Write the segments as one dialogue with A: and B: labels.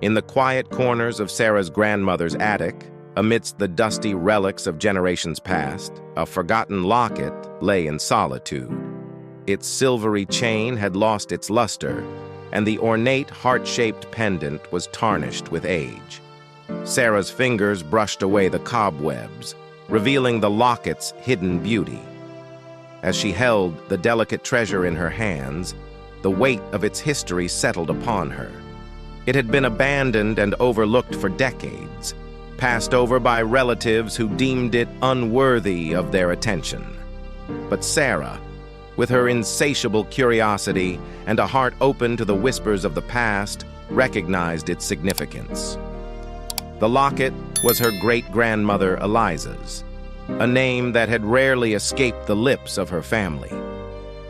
A: In the quiet corners of Sarah's grandmother's attic, amidst the dusty relics of generations past, a forgotten locket lay in solitude. Its silvery chain had lost its luster, and the ornate heart-shaped pendant was tarnished with age. Sarah's fingers brushed away the cobwebs, revealing the locket's hidden beauty. As she held the delicate treasure in her hands, the weight of its history settled upon her. It had been abandoned and overlooked for decades, passed over by relatives who deemed it unworthy of their attention. But Sarah, with her insatiable curiosity and a heart open to the whispers of the past, recognized its significance. The locket was her great-grandmother Eliza's, a name that had rarely escaped the lips of her family.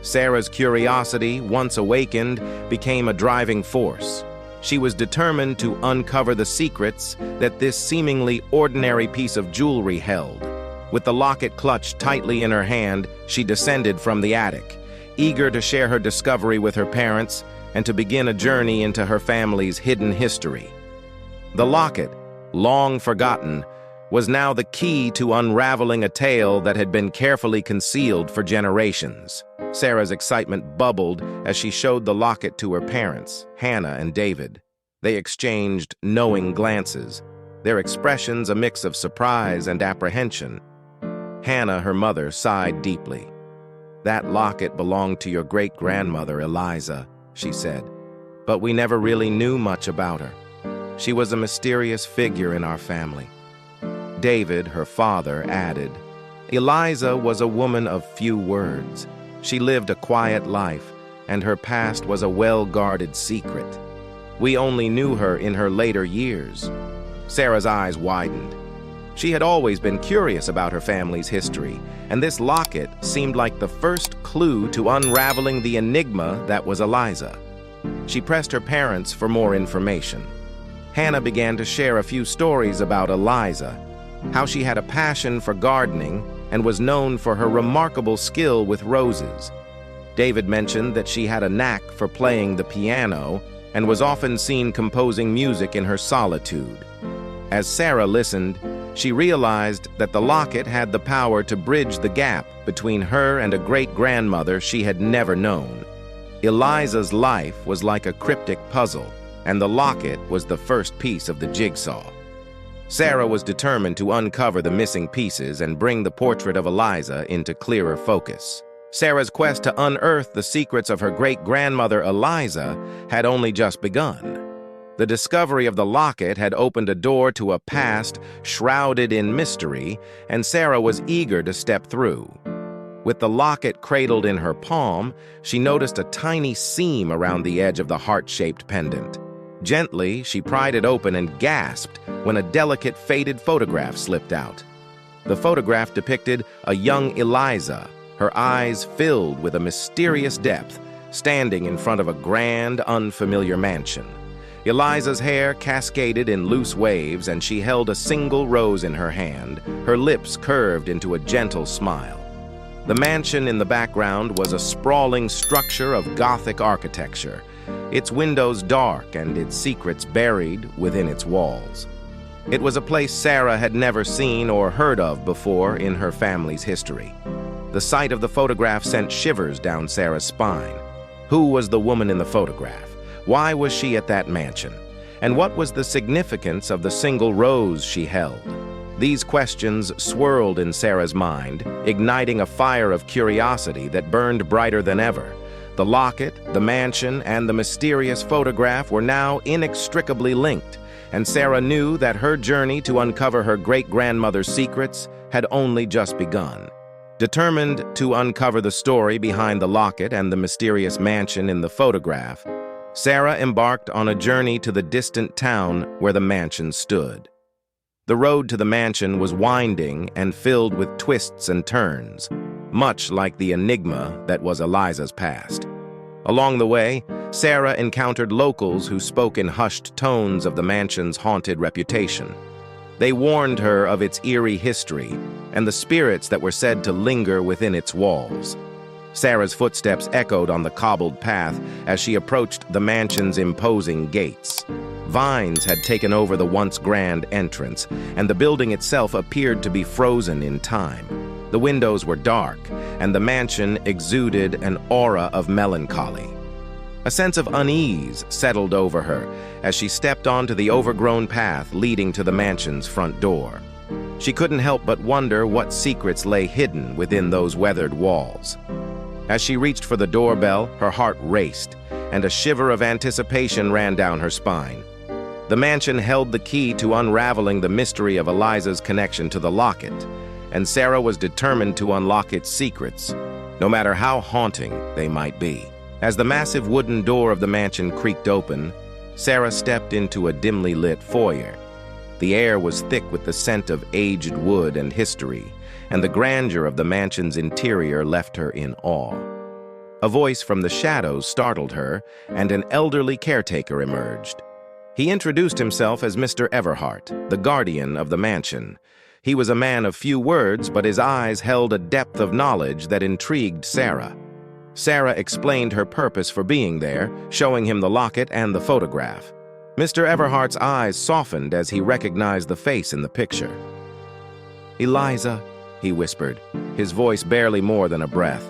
A: Sarah's curiosity, once awakened, became a driving force. She was determined to uncover the secrets that this seemingly ordinary piece of jewelry held. With the locket clutched tightly in her hand, she descended from the attic, eager to share her discovery with her parents and to begin a journey into her family's hidden history. The locket, long forgotten, was now the key to unraveling a tale that had been carefully concealed for generations. Sarah's excitement bubbled as she showed the locket to her parents, Hannah and David. They exchanged knowing glances, their expressions a mix of surprise and apprehension. Hannah, her mother, sighed deeply. "That locket belonged to your great-grandmother, Eliza," she said, "but we never really knew much about her. She was a mysterious figure in our family." David, her father, added, "Eliza was a woman of few words. She lived a quiet life, and her past was a well-guarded secret. We only knew her in her later years." Sarah's eyes widened. She had always been curious about her family's history, and this locket seemed like the first clue to unraveling the enigma that was Eliza. She pressed her parents for more information. Hannah began to share a few stories about Eliza, how she had a passion for gardening and was known for her remarkable skill with roses. David mentioned that she had a knack for playing the piano and was often seen composing music in her solitude. As Sarah listened, she realized that the locket had the power to bridge the gap between her and a great-grandmother she had never known. Eliza's life was like a cryptic puzzle, and the locket was the first piece of the jigsaw. Sarah was determined to uncover the missing pieces and bring the portrait of Eliza into clearer focus. Sarah's quest to unearth the secrets of her great-grandmother Eliza had only just begun. The discovery of the locket had opened a door to a past shrouded in mystery, and Sarah was eager to step through. With the locket cradled in her palm, she noticed a tiny seam around the edge of the heart-shaped pendant. Gently, she pried it open and gasped when a delicate, faded photograph slipped out. The photograph depicted a young Eliza, her eyes filled with a mysterious depth, standing in front of a grand, unfamiliar mansion. Eliza's hair cascaded in loose waves, and she held a single rose in her hand, her lips curved into a gentle smile. The mansion in the background was a sprawling structure of Gothic architecture, its windows dark and its secrets buried within its walls. It was a place Sarah had never seen or heard of before in her family's history. The sight of the photograph sent shivers down Sarah's spine. Who was the woman in the photograph? Why was she at that mansion? And what was the significance of the single rose she held? These questions swirled in Sarah's mind, igniting a fire of curiosity that burned brighter than ever. The locket, the mansion, and the mysterious photograph were now inextricably linked, and Sarah knew that her journey to uncover her great-grandmother's secrets had only just begun. Determined to uncover the story behind the locket and the mysterious mansion in the photograph, Sarah embarked on a journey to the distant town where the mansion stood. The road to the mansion was winding and filled with twists and turns, much like the enigma that was Eliza's past. Along the way, Sarah encountered locals who spoke in hushed tones of the mansion's haunted reputation. They warned her of its eerie history and the spirits that were said to linger within its walls. Sarah's footsteps echoed on the cobbled path as she approached the mansion's imposing gates. Vines had taken over the once grand entrance, and the building itself appeared to be frozen in time. The windows were dark, and the mansion exuded an aura of melancholy. A sense of unease settled over her as she stepped onto the overgrown path leading to the mansion's front door. She couldn't help but wonder what secrets lay hidden within those weathered walls. As she reached for the doorbell, her heart raced, and a shiver of anticipation ran down her spine. The mansion held the key to unraveling the mystery of Eliza's connection to the locket, and Sarah was determined to unlock its secrets, no matter how haunting they might be. As the massive wooden door of the mansion creaked open, Sarah stepped into a dimly lit foyer. The air was thick with the scent of aged wood and history, and the grandeur of the mansion's interior left her in awe. A voice from the shadows startled her, and an elderly caretaker emerged. He introduced himself as Mr. Everhart, the guardian of the mansion. He was a man of few words, but his eyes held a depth of knowledge that intrigued Sarah. Sarah explained her purpose for being there, showing him the locket and the photograph. Mr. Everhart's eyes softened as he recognized the face in the picture. "Eliza," he whispered, his voice barely more than a breath.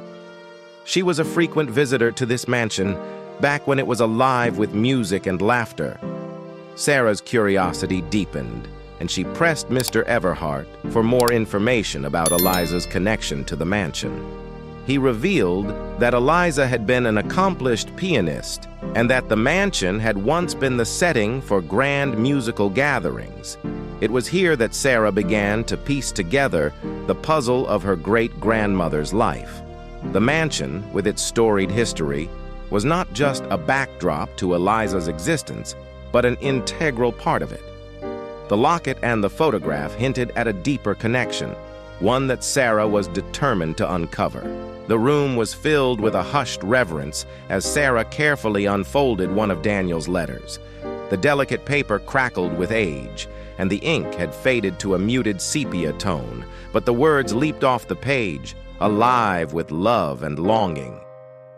A: She was a frequent visitor to this mansion, back when it was alive with music and laughter. Sarah's curiosity deepened, and she pressed Mr. Everhart for more information about Eliza's connection to the mansion. He revealed that Eliza had been an accomplished pianist, and that the mansion had once been the setting for grand musical gatherings. It was here that Sarah began to piece together the puzzle of her great-grandmother's life. The mansion, with its storied history, was not just a backdrop to Eliza's existence, but an integral part of it. The locket and the photograph hinted at a deeper connection, one that Sarah was determined to uncover. The room was filled with a hushed reverence as Sarah carefully unfolded one of Daniel's letters. The delicate paper crackled with age, and the ink had faded to a muted sepia tone, but the words leaped off the page, alive with love and longing.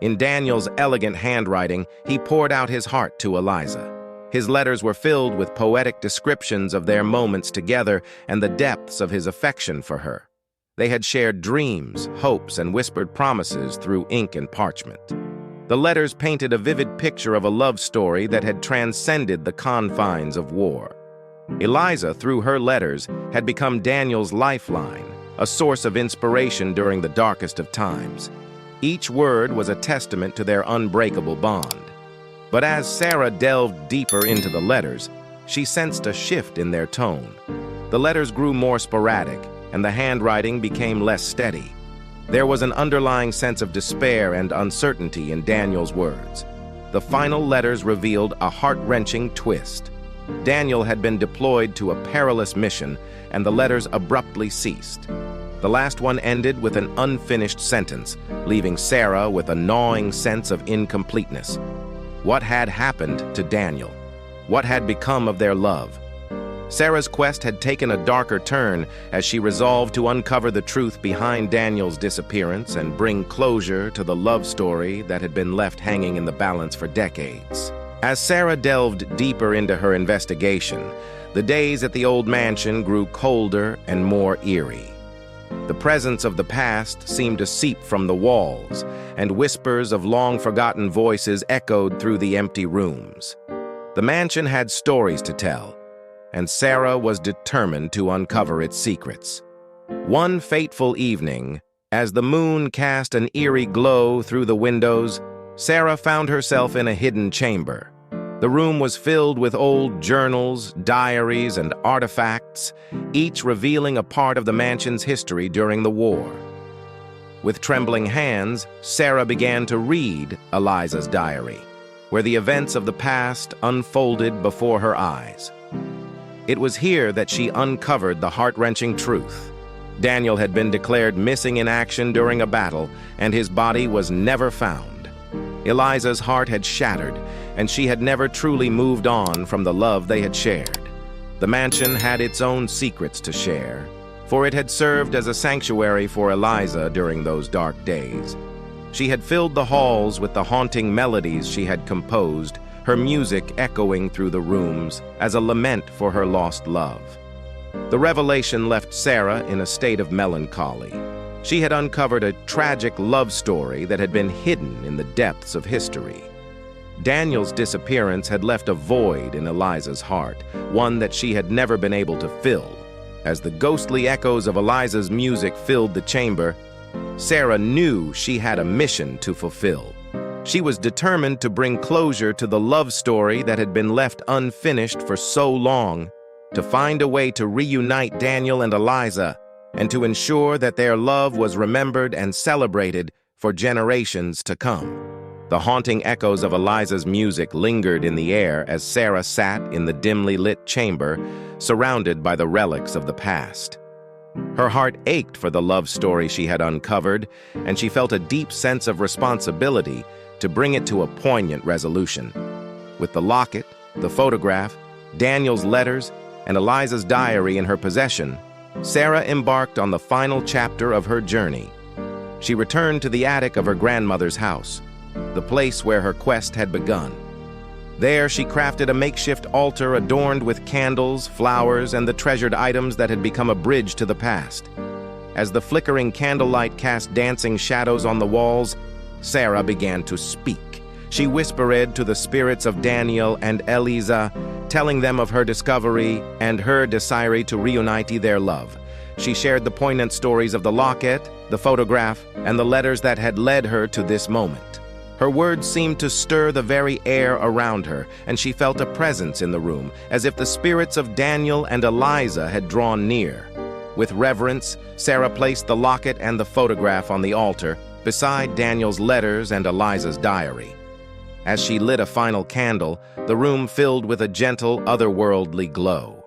A: In Daniel's elegant handwriting, he poured out his heart to Eliza. His letters were filled with poetic descriptions of their moments together and the depths of his affection for her. They had shared dreams, hopes, and whispered promises through ink and parchment. The letters painted a vivid picture of a love story that had transcended the confines of war. Eliza, through her letters, had become Daniel's lifeline, a source of inspiration during the darkest of times. Each word was a testament to their unbreakable bond. But as Sarah delved deeper into the letters, she sensed a shift in their tone. The letters grew more sporadic, and the handwriting became less steady. There was an underlying sense of despair and uncertainty in Daniel's words. The final letters revealed a heart-wrenching twist. Daniel had been deployed to a perilous mission, and the letters abruptly ceased. The last one ended with an unfinished sentence, leaving Sarah with a gnawing sense of incompleteness. What had happened to Daniel? What had become of their love? Sarah's quest had taken a darker turn as she resolved to uncover the truth behind Daniel's disappearance and bring closure to the love story that had been left hanging in the balance for decades. As Sarah delved deeper into her investigation, the days at the old mansion grew colder and more eerie. The presence of the past seemed to seep from the walls, and whispers of long-forgotten voices echoed through the empty rooms. The mansion had stories to tell, and Sarah was determined to uncover its secrets. One fateful evening, as the moon cast an eerie glow through the windows, Sarah found herself in a hidden chamber. The room was filled with old journals, diaries, and artifacts, each revealing a part of the mansion's history during the war. With trembling hands, Sarah began to read Eliza's diary, where the events of the past unfolded before her eyes. It was here that she uncovered the heart-wrenching truth. Daniel had been declared missing in action during a battle, and his body was never found. Eliza's heart had shattered, and she had never truly moved on from the love they had shared. The mansion had its own secrets to share, for it had served as a sanctuary for Eliza during those dark days. She had filled the halls with the haunting melodies she had composed, her music echoing through the rooms as a lament for her lost love. The revelation left Sarah in a state of melancholy. She had uncovered a tragic love story that had been hidden in the depths of history. Daniel's disappearance had left a void in Eliza's heart, one that she had never been able to fill. As the ghostly echoes of Eliza's music filled the chamber, Sarah knew she had a mission to fulfill. She was determined to bring closure to the love story that had been left unfinished for so long, to find a way to reunite Daniel and Eliza, and to ensure that their love was remembered and celebrated for generations to come. The haunting echoes of Eliza's music lingered in the air as Sarah sat in the dimly lit chamber, surrounded by the relics of the past. Her heart ached for the love story she had uncovered, and she felt a deep sense of responsibility to bring it to a poignant resolution. With the locket, the photograph, Daniel's letters, and Eliza's diary in her possession, Sarah embarked on the final chapter of her journey. She returned to the attic of her grandmother's house, the place where her quest had begun. There, she crafted a makeshift altar adorned with candles, flowers, and the treasured items that had become a bridge to the past. As the flickering candlelight cast dancing shadows on the walls, Sarah began to speak. She whispered to the spirits of Daniel and Eliza, telling them of her discovery and her desire to reunite their love. She shared the poignant stories of the locket, the photograph, and the letters that had led her to this moment. Her words seemed to stir the very air around her, and she felt a presence in the room, as if the spirits of Daniel and Eliza had drawn near. With reverence, Sarah placed the locket and the photograph on the altar, beside Daniel's letters and Eliza's diary. As she lit a final candle, the room filled with a gentle, otherworldly glow.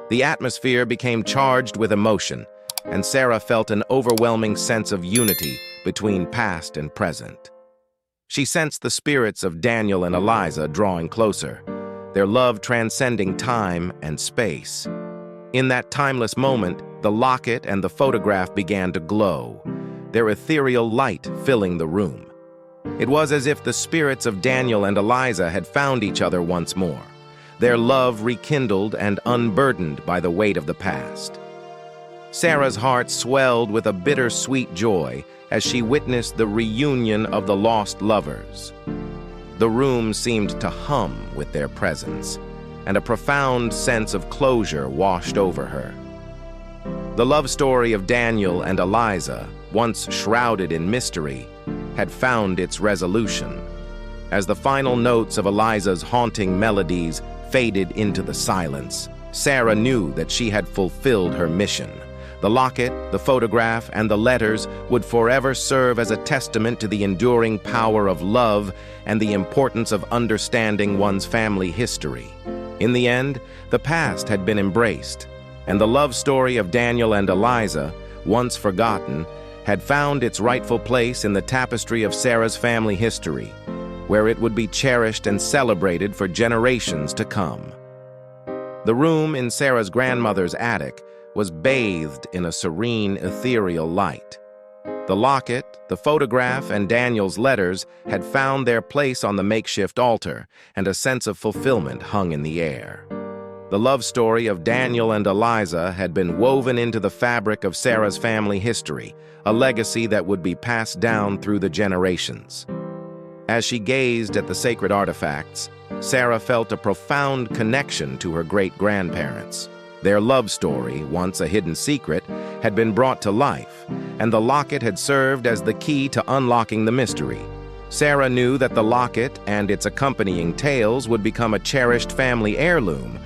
A: The atmosphere became charged with emotion, and Sarah felt an overwhelming sense of unity between past and present. She sensed the spirits of Daniel and Eliza drawing closer, their love transcending time and space. In that timeless moment, the locket and the photograph began to glow, their ethereal light filling the room. It was as if the spirits of Daniel and Eliza had found each other once more, their love rekindled and unburdened by the weight of the past. Sarah's heart swelled with a bittersweet joy as she witnessed the reunion of the lost lovers. The room seemed to hum with their presence, and a profound sense of closure washed over her. The love story of Daniel and Eliza, once shrouded in mystery, had found its resolution. As the final notes of Eliza's haunting melodies faded into the silence, Sarah knew that she had fulfilled her mission. The locket, the photograph, and the letters would forever serve as a testament to the enduring power of love and the importance of understanding one's family history. In the end, the past had been embraced, and the love story of Daniel and Eliza, once forgotten, had found its rightful place in the tapestry of Sarah's family history, where it would be cherished and celebrated for generations to come. The room in Sarah's grandmother's attic was bathed in a serene, ethereal light. The locket, the photograph, and Daniel's letters had found their place on the makeshift altar, and a sense of fulfillment hung in the air. The love story of Daniel and Eliza had been woven into the fabric of Sarah's family history, a legacy that would be passed down through the generations. As she gazed at the sacred artifacts, Sarah felt a profound connection to her great-grandparents. Their love story, once a hidden secret, had been brought to life, and the locket had served as the key to unlocking the mystery. Sarah knew that the locket and its accompanying tales would become a cherished family heirloom,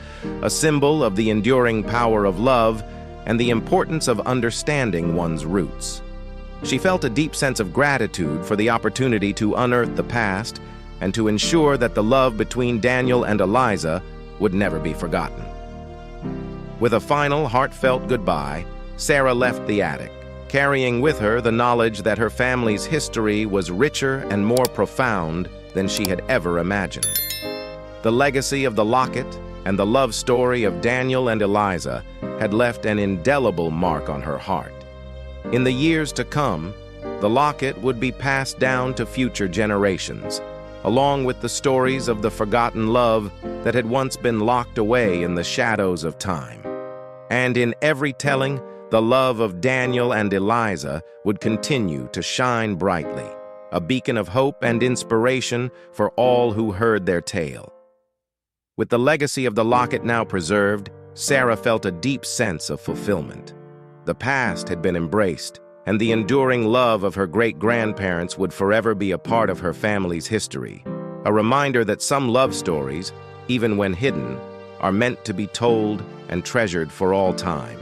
A: a symbol of the enduring power of love and the importance of understanding one's roots. She felt a deep sense of gratitude for the opportunity to unearth the past and to ensure that the love between Daniel and Eliza would never be forgotten. With a final, heartfelt goodbye, Sarah left the attic, carrying with her the knowledge that her family's history was richer and more profound than she had ever imagined. The legacy of the locket and the love story of Daniel and Eliza had left an indelible mark on her heart. In the years to come, The locket would be passed down to future generations, along with the stories of the forgotten love that had once been locked away in the shadows of time. And in every telling, the love of Daniel and Eliza would continue to shine brightly, a beacon of hope and inspiration for all who heard their tale. With the legacy of the locket now preserved, Sarah felt a deep sense of fulfillment. The past had been embraced, and the enduring love of her great-grandparents would forever be a part of her family's history, a reminder that some love stories, even when hidden, are meant to be told and treasured for all time.